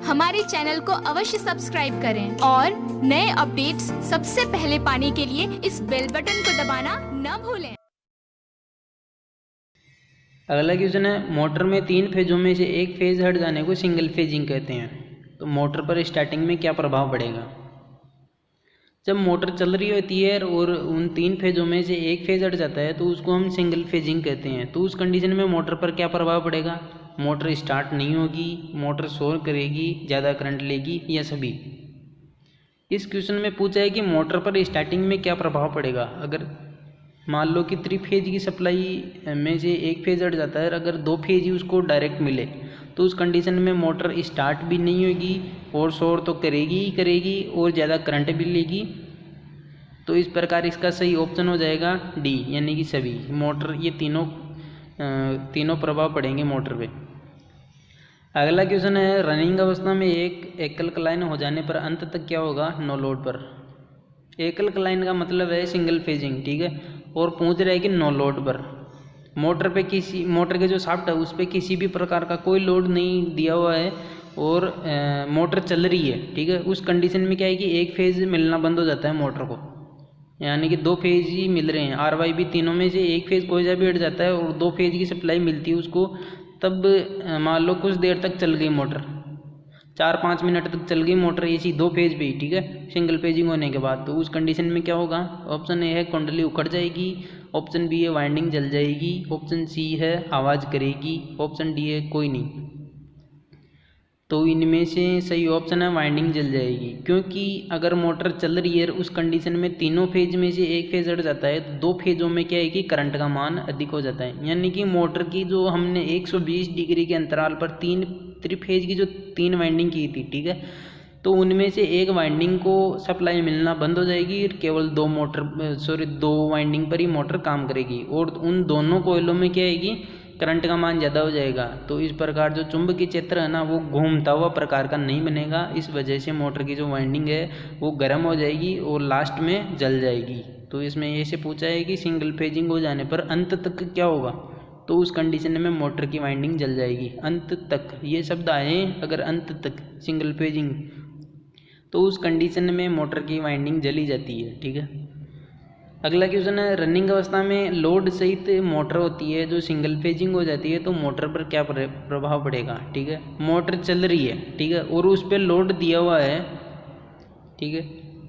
हमारे चैनल को अवश्य सब्सक्राइब करें और नए अपडेट्स सबसे पहले पाने के लिए इस बेल बटन को दबाना न भूलें। अगला क्वेश्चन है, मोटर में 3 फेजों में से एक फेज हट जाने को सिंगल फेजिंग कहते हैं। तो मोटर पर स्टार्टिंग में क्या प्रभाव पड़ेगा? जब मोटर चल रही होती है और उन 3 फेजों में से एक फेज हट जाता है तो उसको हम सिंगल फेजिंग कहते हैं। तो उस कंडीशन में मोटर पर क्या प्रभाव पड़ेगा? मोटर स्टार्ट नहीं होगी, मोटर शोर करेगी, ज़्यादा करंट लेगी, या सभी। इस क्वेश्चन में पूछा है कि मोटर पर स्टार्टिंग में क्या प्रभाव पड़ेगा। अगर मान लो कि 3 फेज की सप्लाई में से एक फेज हट जाता है, अगर 2 फेज ही उसको डायरेक्ट मिले तो उस कंडीशन में मोटर स्टार्ट भी नहीं होगी और शोर तो करेगी ही करेगी और ज़्यादा करंट भी लेगी। तो इस प्रकार इसका सही ऑप्शन हो जाएगा डी, यानी कि सभी। मोटर ये तीनों प्रभाव पड़ेंगे मोटर पे। अगला क्वेश्चन है, रनिंग अवस्था में एक एकल क्लाइन हो जाने पर अंत तक क्या होगा? नो लोड पर। एकल क्लाइन का मतलब है सिंगल फेजिंग, ठीक है। और पूछ रहा है कि नो लोड पर। मोटर के जो शाफ्ट है उस पर किसी भी प्रकार का कोई लोड नहीं दिया हुआ है और मोटर चल रही है, ठीक है। उस कंडीशन में क्या है कि एक फेज मिलना बंद हो जाता है मोटर को, यानी कि 2 फेज ही मिल रहे हैं। आर वाई भी तीनों में से एक फेज कोई सा भी हट जाता है और 2 फेज की सप्लाई मिलती है उसको, तब मान लो कुछ देर तक चल गई मोटर, 4-5 मिनट तक चल गई मोटर इसी 2 फेज पे ही, ठीक है, सिंगल फेजिंग होने के बाद। तो उस कंडीशन में क्या होगा? ऑप्शन ए है कुंडली उखड़ जाएगी, ऑप्शन बी है वाइंडिंग जल जाएगी, ऑप्शन सी है आवाज़ करेगी, ऑप्शन डी है कोई नहीं। तो इनमें से सही ऑप्शन है वाइंडिंग जल जाएगी, क्योंकि अगर मोटर चल रही है उस कंडीशन में तीनों फेज में से एक फेज हट जाता है तो 2 फेजों में क्या है कि करंट का मान अधिक हो जाता है। यानी कि मोटर की जो हमने 120 डिग्री के अंतराल पर 3 फेज की जो 3 वाइंडिंग की थी, ठीक है, तो उनमें से एक वाइंडिंग को सप्लाई मिलना बंद हो जाएगी, केवल 2 वाइंडिंग पर ही मोटर काम करेगी और उन दोनों कोयलों में क्या है कि करंट का मान ज़्यादा हो जाएगा। तो इस प्रकार जो चुंबकीय क्षेत्र है ना वो घूमता हुआ प्रकार का नहीं बनेगा। इस वजह से मोटर की जो वाइंडिंग है वो गर्म हो जाएगी और लास्ट में जल जाएगी। तो इसमें ऐसे पूछा है कि सिंगल फेजिंग हो जाने पर अंत तक क्या होगा? तो उस कंडीशन में मोटर की वाइंडिंग जल जाएगी। अंत तक ये शब्द आए, अगर अंत तक सिंगल फेजिंग, तो उस कंडीशन में मोटर की वाइंडिंग जली जाती है, ठीक है। अगला क्वेश्चन है, रनिंग अवस्था में लोड सहित मोटर होती है जो सिंगल फेजिंग हो जाती है तो मोटर पर क्या प्रभाव पड़ेगा? ठीक है, मोटर चल रही है, ठीक है, और उस पर लोड दिया हुआ है, ठीक है,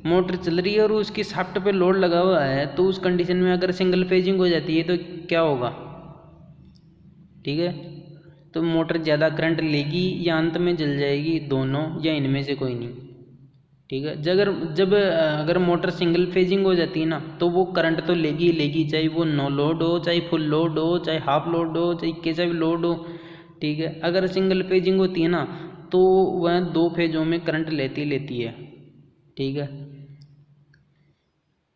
मोटर चल रही है और उसकी शाफ्ट पे लोड लगा हुआ है। तो उस कंडीशन में अगर सिंगल फेजिंग हो जाती है तो क्या होगा? ठीक है, तो मोटर ज़्यादा करंट लेगी या अंत में जल जाएगी, दोनों या इनमें से कोई नहीं, ठीक है। जब अगर मोटर सिंगल फेजिंग हो जाती है ना तो वो करंट तो लेगी ही लेगी, चाहे वो नो लोड हो, चाहे फुल लोड हो, चाहे हाफ लोड हो, चाहे कैसा भी लोड हो, ठीक है। अगर सिंगल फेजिंग होती है ना तो वह 2 फेजों में करंट लेती है, ठीक है।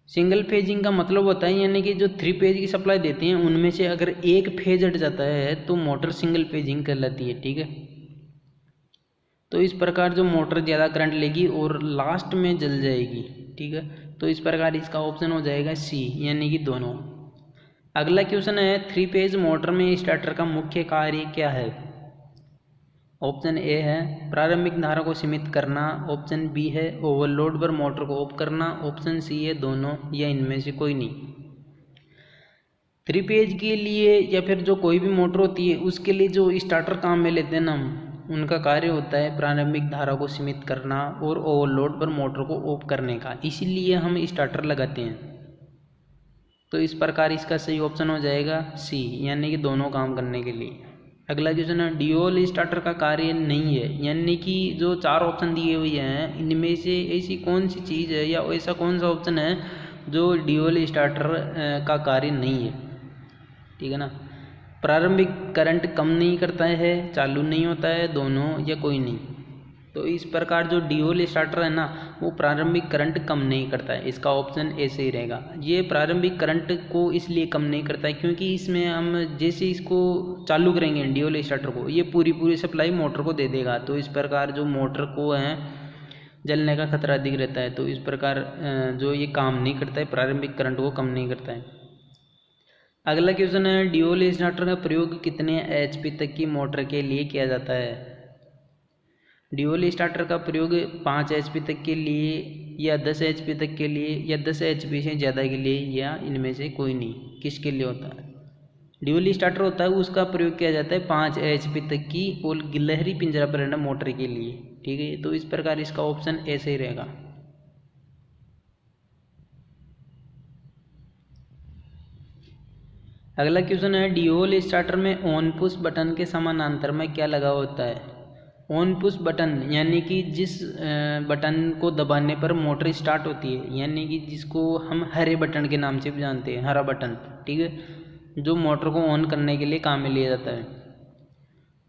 सिंगल फेजिंग का मतलब होता है यानी कि जो 3 फेज की सप्लाई देते हैं उनमें से अगर एक फेज हट जाता है तो मोटर सिंगल फेजिंग कहलाती है, ठीक है। तो इस प्रकार जो मोटर ज़्यादा करंट लेगी और लास्ट में जल जाएगी, ठीक है। तो इस प्रकार इसका ऑप्शन हो जाएगा सी, यानी कि दोनों। अगला क्वेश्चन है, 3 फेज मोटर में स्टार्टर का मुख्य कार्य क्या है? ऑप्शन ए है प्रारंभिक धारा को सीमित करना, ऑप्शन बी है ओवरलोड पर मोटर को ऑफ करना, ऑप्शन सी है दोनों या इनमें से कोई नहीं। 3 फेज के लिए या फिर जो कोई भी मोटर होती है उसके लिए जो स्टार्टर काम में लेते हैं ना, उनका कार्य होता है प्रारंभिक धारा को सीमित करना और ओवरलोड पर मोटर को ऑफ करने का, इसीलिए हम स्टार्टर लगाते हैं। तो इस प्रकार इसका सही ऑप्शन हो जाएगा सी, यानी कि दोनों काम करने के लिए। अगला क्वेश्चन है, ड्यूल स्टार्टर का कार्य नहीं है, यानी कि जो 4 ऑप्शन दिए हुए हैं इनमें से ऐसी कौन सी चीज़ है या ऐसा कौन सा ऑप्शन है जो ड्यूल स्टार्टर का कार्य नहीं है, ठीक है ना। प्रारंभिक करंट कम नहीं करता है, चालू नहीं होता है, दोनों या कोई नहीं। तो इस प्रकार जो ड्यूल स्टार्टर है ना वो प्रारंभिक करंट कम नहीं करता है, इसका ऑप्शन ऐसे ही रहेगा। ये प्रारंभिक करंट को इसलिए कम नहीं करता है क्योंकि इसमें हम जैसे इसको चालू करेंगे ड्यूल स्टार्टर को, ये पूरी सप्लाई मोटर को दे देगा। तो इस प्रकार जो मोटर को है जलने का खतरा अधिक रहता है। तो इस प्रकार जो ये काम नहीं करता है, प्रारंभिक करंट को कम नहीं करता है। अगला क्वेश्चन है, ड्यूल स्टार्टर का प्रयोग कितने एचपी तक की मोटर के लिए किया जाता है? ड्यूल स्टार्टर का प्रयोग 5 HP तक के लिए या 10 HP तक के लिए या 10 HP से ज़्यादा के लिए या इनमें से कोई नहीं, किसके लिए होता है? ड्यूल स्टार्टर होता है उसका प्रयोग किया जाता है 5 HP तक की और गिलहरी पिंजरा परिणाम मोटर के लिए, ठीक है। तो इस प्रकार इसका ऑप्शन ऐसे ही रहेगा। अगला क्वेश्चन है ड्यूल स्टार्टर में ऑन पुश बटन के समानांतर में क्या लगा होता है? ऑन पुश बटन यानी कि जिस बटन को दबाने पर मोटर स्टार्ट होती है, यानी कि जिसको हम हरे बटन के नाम से भी जानते हैं, हरा बटन, ठीक है, जो मोटर को ऑन करने के लिए काम में लिया जाता है।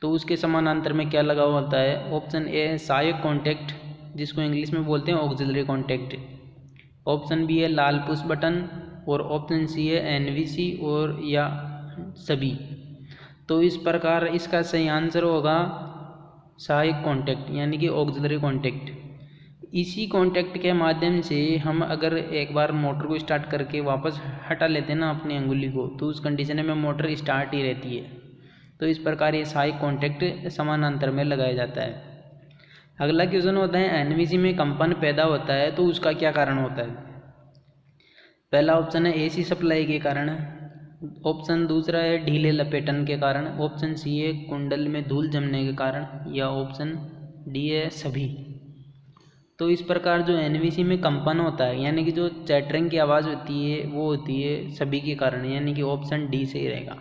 तो उसके समानांतर में क्या लगा होता है? ऑप्शन ए है सहायक कॉन्टैक्ट, जिसको इंग्लिश में बोलते हैं ऑक्सिलरी कॉन्टैक्ट। ऑप्शन बी है लाल पुश बटन और ऑप्शन सी है एनवीसी और या सभी। तो इस प्रकार इसका सही आंसर होगा सहायक कॉन्टैक्ट यानी कि ऑक्सिलरी कॉन्टैक्ट। इसी कॉन्टैक्ट के माध्यम से हम अगर एक बार मोटर को स्टार्ट करके वापस हटा लेते हैं ना अपनी अंगुली को, तो उस कंडीशन में मोटर स्टार्ट ही रहती है। तो इस प्रकार ये सहायक कॉन्टैक्ट समानांतर में लगाया जाता है। अगला क्वेश्चन होता है एनवीसी में कंपन पैदा होता है तो उसका क्या कारण होता है? पहला ऑप्शन है एसी सप्लाई के कारण, ऑप्शन दूसरा है ढीले लपेटन के कारण, ऑप्शन सी है कुंडल में धूल जमने के कारण, या ऑप्शन डी है सभी। तो इस प्रकार जो एनवीसी में कंपन होता है यानी कि जो चैटरिंग की आवाज़ होती है वो होती है सभी के कारण, यानी कि ऑप्शन डी सही रहेगा।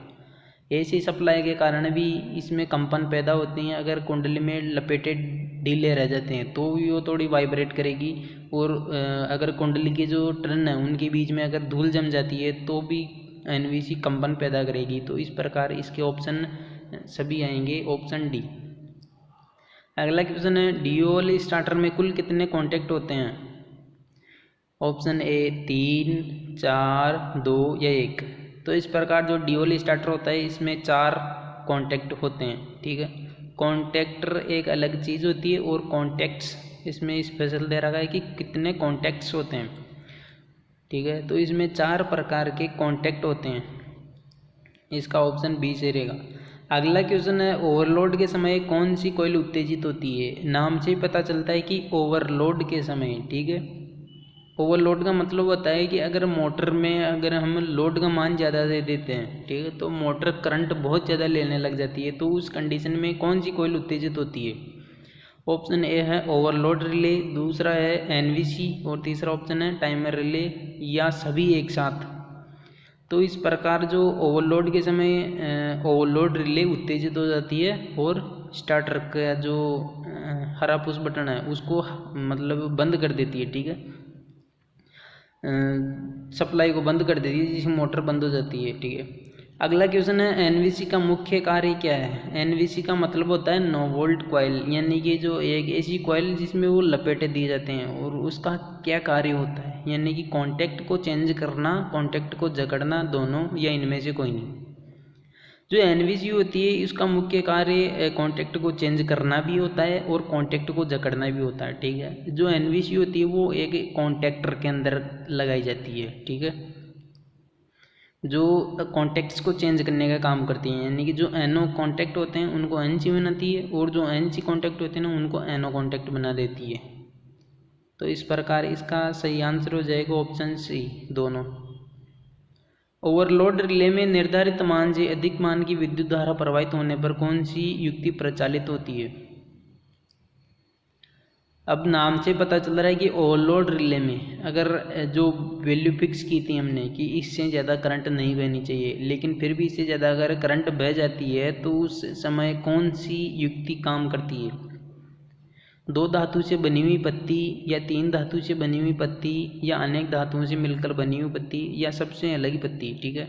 एसी सप्लाई के कारण भी इसमें कंपन पैदा होते हैं। अगर कुंडली में लपेटे ढीले रह जाते हैं तो भी वो थोड़ी वाइब्रेट करेगी, और अगर कुंडली के जो टर्न है उनके बीच में अगर धूल जम जाती है तो भी एनवीसी कंपन पैदा करेगी। तो इस प्रकार इसके ऑप्शन सभी आएंगे, ऑप्शन डी। अगला क्वेश्चन है ड्यूल स्टार्टर में कुल कितने कॉन्टैक्ट होते हैं? ऑप्शन ए 3, 4, 2 या 1। तो इस प्रकार जो ड्यूल स्टार्टर होता है इसमें 4 कॉन्टैक्ट होते हैं, ठीक है। कॉन्टैक्टर एक अलग चीज़ होती है और कॉन्टैक्ट्स इसमें स्पेशल दे रखा है कि कितने कॉन्टैक्ट्स होते हैं, ठीक है। तो इसमें 4 प्रकार के कॉन्टैक्ट होते हैं, इसका ऑप्शन बी से रहेगा। अगला क्वेश्चन है ओवरलोड के समय कौन सी कॉइल उत्तेजित होती है? नाम से ही पता चलता है कि ओवरलोड के समय, ठीक है। ओवरलोड का मतलब होता है कि अगर मोटर में अगर हम लोड का मान ज़्यादा दे देते हैं, ठीक है, तो मोटर करंट बहुत ज़्यादा लेने लग जाती है। तो उस कंडीशन में कौन सी कॉइल उत्तेजित होती है? ऑप्शन ए है ओवरलोड रिले, दूसरा है एनवीसी और तीसरा ऑप्शन है टाइमर रिले, या सभी एक साथ। तो इस प्रकार जो ओवरलोड के समय ओवरलोड रिले उत्तेजित हो जाती है और स्टार्टर का जो हरा पुश बटन है उसको मतलब बंद कर देती है, ठीक है, सप्लाई को बंद कर देती है, जिससे मोटर बंद हो जाती है, ठीक है। अगला क्वेश्चन है एनवीसी का मुख्य कार्य क्या है? एनवीसी का मतलब होता है नो वोल्ट कॉइल, यानी कि जो एक ऐसी कॉइल जिसमें वो लपेटे दिए जाते हैं, और उसका क्या कार्य होता है? यानी कि कॉन्टैक्ट को चेंज करना, कॉन्टैक्ट को जकड़ना, दोनों या इनमें से कोई नहीं। जो एनवीसी होती है उसका मुख्य कार्य कॉन्टैक्ट को चेंज करना भी होता है और कॉन्टैक्ट को जकड़ना भी होता है, ठीक है। जो एनवीसी होती है वो एक कॉन्टैक्टर के अंदर लगाई जाती है, ठीक है, जो कॉन्टैक्ट्स को चेंज करने का काम करती हैं। यानी कि जो एनो कॉन्टैक्ट होते हैं उनको एनसी बनाती है और जो एनसी कॉन्टैक्ट होते हैं ना उनको एनो कॉन्टैक्ट बना देती है। तो इस प्रकार इसका सही आंसर हो जाएगा ऑप्शन सी, दोनों। ओवरलोड रिले में निर्धारित मान से अधिक मान की विद्युत धारा प्रवाहित होने पर कौन सी युक्ति प्रचालित होती है? अब नाम से पता चल रहा है कि ओवरलोड रिले में अगर जो वैल्यू फिक्स की थी हमने कि इससे ज़्यादा करंट नहीं बहनी चाहिए, लेकिन फिर भी इससे ज़्यादा अगर करंट बह जाती है तो उस समय कौन सी युक्ति काम करती है? 2 धातु से बनी हुई पत्ती, या 3 धातु से बनी हुई पत्ती, या अनेक धातुओं से मिलकर बनी हुई पत्ती, या सबसे अलग पत्ती, ठीक है।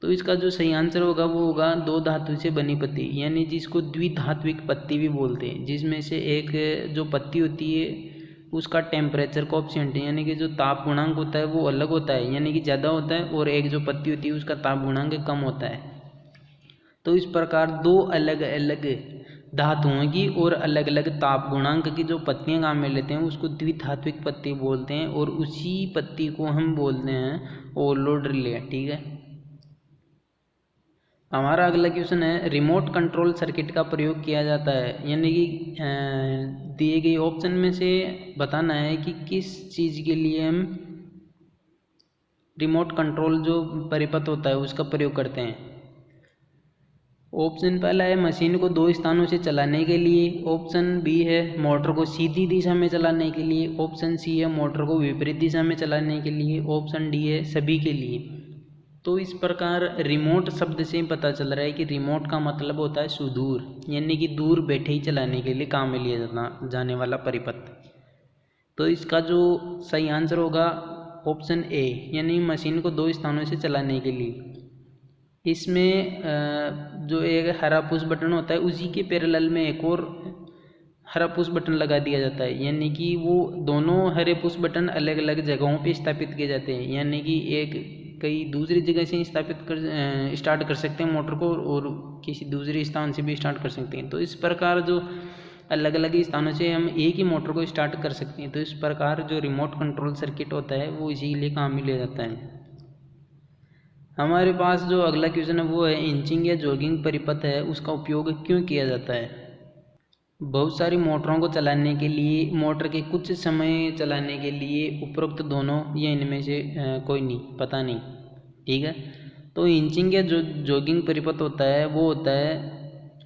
तो इसका जो सही आंसर होगा वो होगा 2 धातु से बनी पत्ती, यानी जिसको द्विधात्विक पत्ती भी बोलते हैं, जिसमें से एक जो पत्ती होती है उसका टेम्परेचर कोएफिशिएंट यानी कि जो ताप गुणांक होता है वो अलग होता है, यानी कि ज़्यादा होता है, और एक जो पत्ती होती है उसका ताप गुणांक कम होता है। तो इस प्रकार 2 अलग अलग धातुओं की और अलग अलग ताप गुणांक की जो पत्तियां काम में लेते हैं उसको द्विधात्विक पत्ती बोलते हैं, और उसी पत्ती को हम बोलते हैं ओवरलोड रिले, ठीक है। हमारा अगला क्वेश्चन है, रिमोट कंट्रोल सर्किट का प्रयोग किया जाता है, यानी कि दिए गए ऑप्शन में से बताना है कि किस चीज़ के लिए हम रिमोट कंट्रोल जो परिपथ होता है उसका प्रयोग करते हैं। ऑप्शन पहला है मशीन को 2 स्थानों से चलाने के लिए, ऑप्शन बी है मोटर को सीधी दिशा में चलाने के लिए, ऑप्शन सी है मोटर को विपरीत दिशा में चलाने के लिए, ऑप्शन डी है सभी के लिए। तो इस प्रकार रिमोट शब्द से पता चल रहा है कि रिमोट का मतलब होता है सुदूर, यानी कि दूर बैठे ही चलाने के लिए काम में लिया जाने वाला परिपथ। तो इसका जो सही आंसर होगा ऑप्शन ए, यानी मशीन को 2 स्थानों से चलाने के लिए। इसमें जो एक हरा पुश बटन होता है उसी के पैरेलल में एक और हरा पुश बटन लगा दिया जाता है, यानी कि वो दोनों हरे पुश बटन अलग अलग जगहों पे स्थापित किए जाते हैं, यानी कि एक कई दूसरी जगह से स्टार्ट कर सकते हैं मोटर को और किसी दूसरे स्थान से भी स्टार्ट कर सकते हैं। तो इस प्रकार जो अलग अलग स्थानों से हम एक ही मोटर को स्टार्ट कर सकते हैं। तो इस प्रकार जो रिमोट कंट्रोल सर्किट होता है वो इसी के लिए काम में लिया जाता है। हमारे पास जो अगला क्वेश्चन है वो है, इंचिंग या जॉगिंग परिपथ है उसका उपयोग क्यों किया जाता है। बहुत सारी मोटरों को चलाने के लिए, मोटर के कुछ समय चलाने के लिए उपरोक्त दोनों या इनमें से कोई नहीं, पता नहीं, ठीक है। तो इंचिंग या जो जॉगिंग परिपथ होता है वो होता है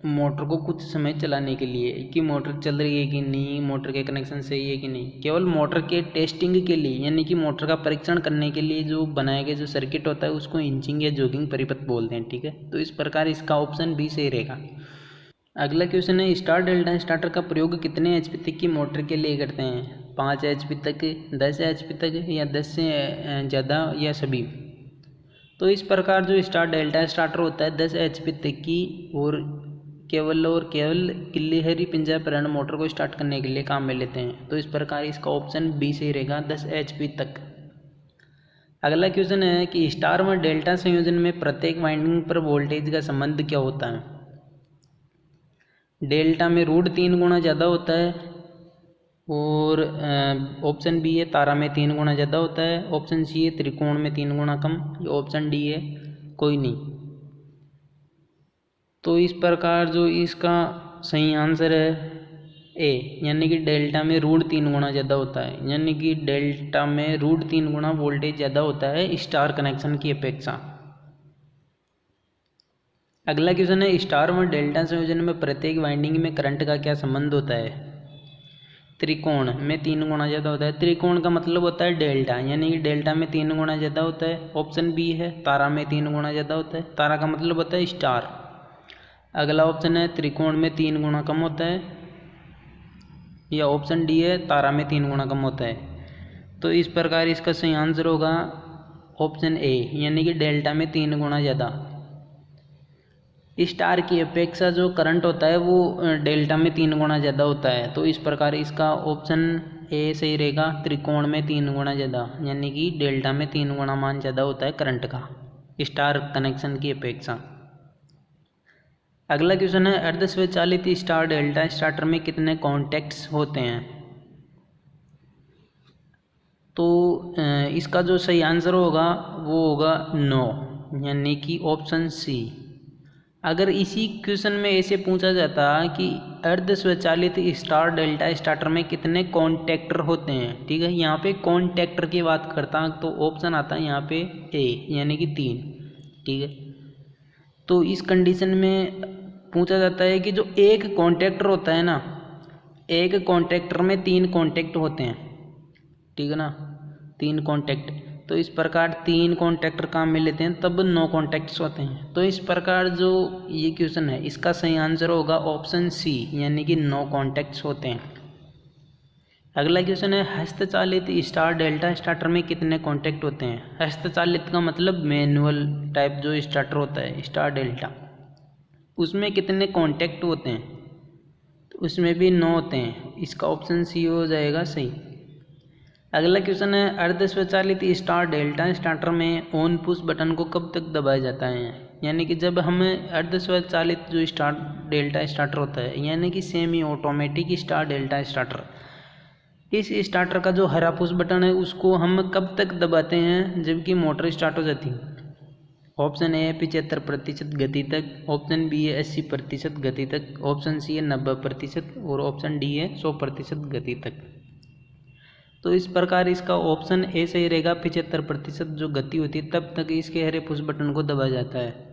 मोटर को कुछ समय चलाने के लिए, कि मोटर चल रही है कि नहीं, मोटर के कनेक्शन सही है कि नहीं, केवल मोटर के टेस्टिंग के लिए, यानी कि मोटर का परीक्षण करने के लिए जो बनाया गया जो सर्किट होता है उसको इंचिंग या जॉगिंग परिपथ बोलते हैं, ठीक है। तो इस प्रकार इसका ऑप्शन बी सही रहेगा। अगला क्वेश्चन है, स्टार डेल्टा स्टार्टर का प्रयोग कितने एचपी तक की मोटर के लिए करते हैं। 5 एचपी तक, 10 एचपी तक, या 10 से ज़्यादा, या सभी। तो इस प्रकार जो स्टार डेल्टा स्टार्टर होता है 10 एचपी तक की और केवल किल्लीहरी पिंजरा प्रेरण मोटर को स्टार्ट करने के लिए काम में लेते हैं। तो इस प्रकार इसका ऑप्शन बी सही रहेगा, 10 एचपी तक। अगला क्वेश्चन है कि स्टार व डेल्टा संयोजन में प्रत्येक वाइंडिंग पर वोल्टेज का संबंध क्या होता है। डेल्टा में √3 गुना ज़्यादा होता है, और ऑप्शन बी है तारा में 3 गुना ज़्यादा होता है, ऑप्शन सी है त्रिकोण में 3 गुना कम, ऑप्शन डी है कोई नहीं। तो इस प्रकार जो इसका सही आंसर है ए, यानी कि डेल्टा में √3 गुना ज़्यादा होता है, यानी कि डेल्टा में √3 गुना वोल्टेज ज़्यादा होता है स्टार कनेक्शन की अपेक्षा। अगला क्वेश्चन है, स्टार व डेल्टा संयोजन में प्रत्येक वाइंडिंग में करंट का क्या संबंध होता है। त्रिकोण में 3 गुना ज़्यादा होता है, त्रिकोण का मतलब होता है डेल्टा, यानी कि डेल्टा में 3 गुना ज़्यादा होता है। ऑप्शन बी है तारा में 3 गुना ज़्यादा होता है, तारा का मतलब होता है स्टार। अगला ऑप्शन है त्रिकोण में 3 गुना कम होता है, या ऑप्शन डी है तारा में 3 गुना कम होता है। तो इस प्रकार इसका सही आंसर होगा ऑप्शन ए, यानी कि डेल्टा में 3 गुना ज़्यादा। स्टार की अपेक्षा जो करंट होता है वो डेल्टा में 3 गुना ज़्यादा होता है। तो इस प्रकार इसका ऑप्शन ए सही रहेगा, त्रिकोण में 3 गुना ज़्यादा, यानी कि डेल्टा में 3 गुना मान ज़्यादा होता है करंट का स्टार कनेक्शन की अपेक्षा। अगला क्वेश्चन है, अर्ध स्वचालित स्टार डेल्टा स्टार्टर में कितने कॉन्टैक्ट्स होते हैं। तो इसका जो सही आंसर होगा वो होगा 9, यानी कि ऑप्शन सी। अगर इसी क्वेश्चन में ऐसे पूछा जाता कि अर्ध स्वचालित स्टार डेल्टा स्टार्टर में कितने कॉन्टैक्टर होते हैं, ठीक है, यहाँ पे कॉन्टैक्टर की बात करता तो ऑप्शन आता है यहाँ पे ए, यानी कि 3, ठीक है। तो इस कंडीशन में पूछा जाता है कि जो एक कॉन्टैक्टर होता है ना, एक कॉन्टैक्टर में 3 कॉन्टैक्ट होते हैं, ठीक है ना, 3 कॉन्टैक्ट। तो इस प्रकार 3 कॉन्टैक्टर काम में लेते हैं तब 9 कॉन्टैक्ट्स होते हैं। तो इस प्रकार जो ये क्वेश्चन है इसका सही आंसर होगा ऑप्शन सी, यानी कि 9 कॉन्टैक्ट्स होते हैं। अगला क्वेश्चन है, हस्तचालित स्टार डेल्टा स्टार्टर में कितने कॉन्टैक्ट होते हैं। हस्तचालित का मतलब मैनुअल टाइप जो स्टार्टर होता है स्टार डेल्टा, उसमें कितने कॉन्टैक्ट होते हैं, तो उसमें भी 9 होते हैं। इसका ऑप्शन सी हो जाएगा सही। अगला क्वेश्चन है, अर्ध स्वचालित स्टार डेल्टा स्टार्टर में ऑन पुश बटन को कब तक दबाया जाता है। यानी कि जब हमें अर्ध स्वचालित जो स्टार डेल्टा स्टार्टर होता है, यानी कि semi automatic star delta starter, इस स्टार्टर का जो हरा पुश बटन है उसको हम कब तक दबाते हैं जबकि मोटर स्टार्ट हो जाती है। ऑप्शन ए है 75% गति तक, ऑप्शन बी है 80% गति तक, ऑप्शन सी है 90% और ऑप्शन डी है 100% गति तक। तो इस प्रकार इसका ऑप्शन ए सही रहेगा। 75% जो गति होती है तब तक इसके हरे पुश बटन को दबाया जाता है।